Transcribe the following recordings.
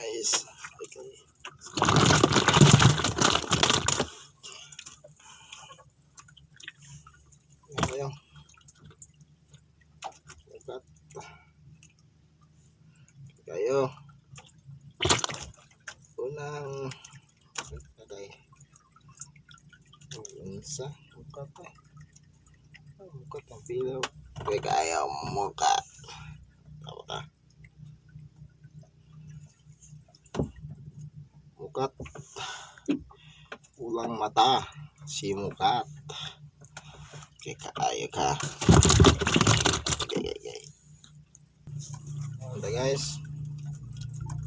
guys. Okay. Ano yung Mokat kayo unang okay. Unsa Mokat Mokat ang pilaw kayo Mokat tama ka Mokat ulang mata si Mokat kayo ka okay. Ito guys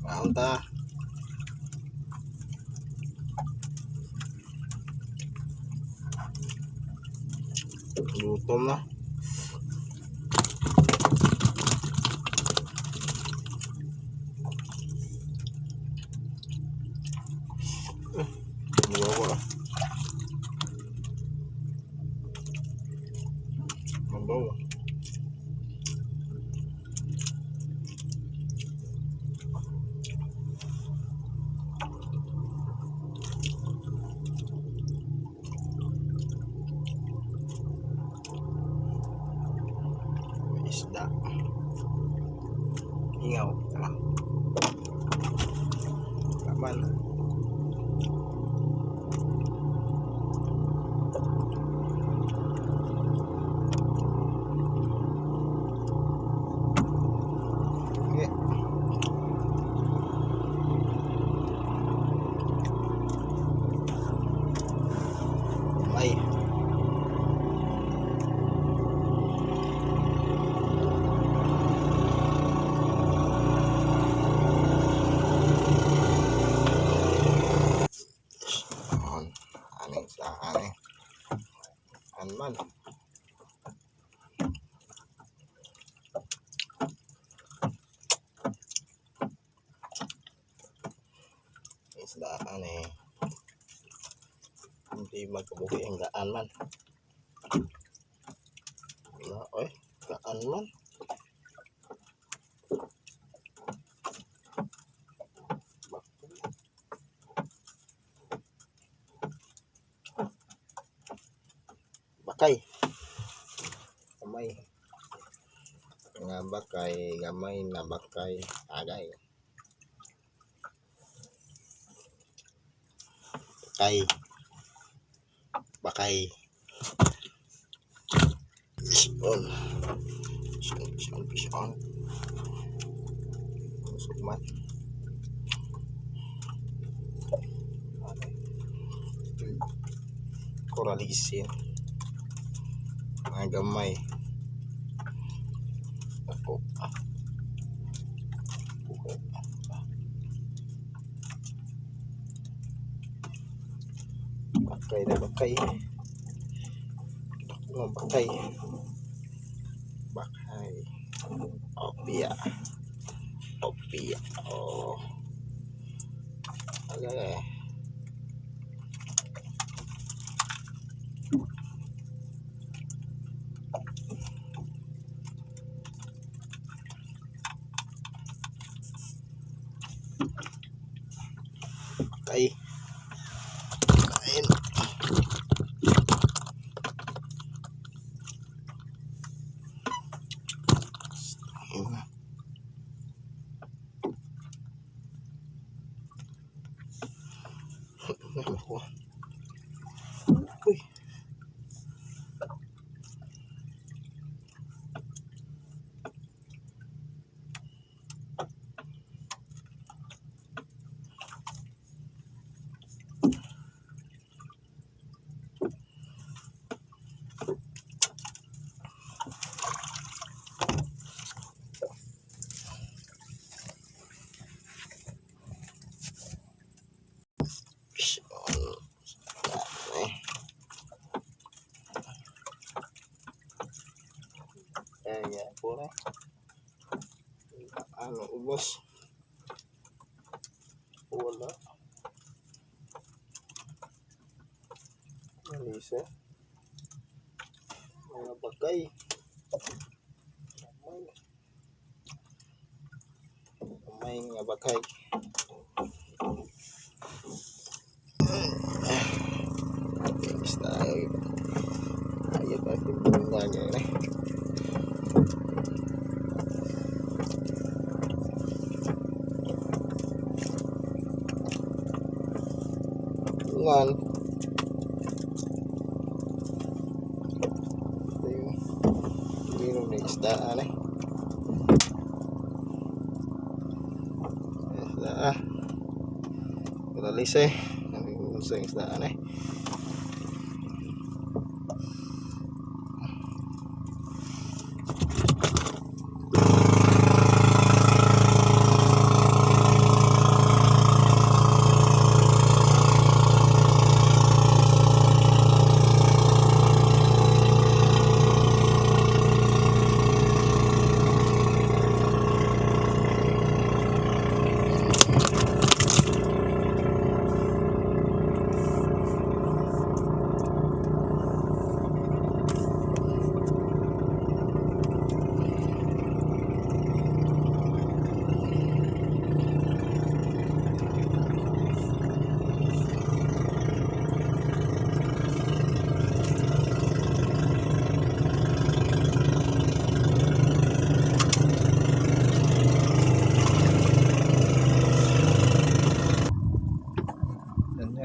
maunta gutom na bawa membawa isda ingaw kapan okay. May man isdaan hindi magkabuhi ang gaan man na oy gaan man bakay gamay nga bakay gamay na bakay agay bakay Sipon sukmat koralisin mga gamay ako bakay na bakay bakay bakay opia oh okay. Okay. Kain. Uy. Kaya pura ano ubos wala malisa mga bakay may nga bakay Basta ayun pa bunga niya yun eh. Bungan. Ito yung ginong na isdaan eh. Isdaan. Kalalis eh. Ang isdaan eh.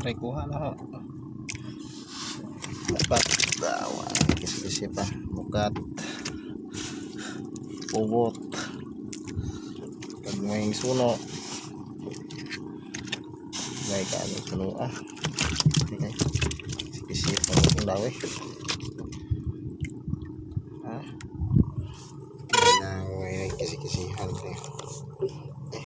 Aray, kuha na ho. Dapat dawa. Kisi-kisi pa. Mokat. Ugot. Pag may suno. May kaano suno ah. Okay. Kisi-kisi pa ang dawi.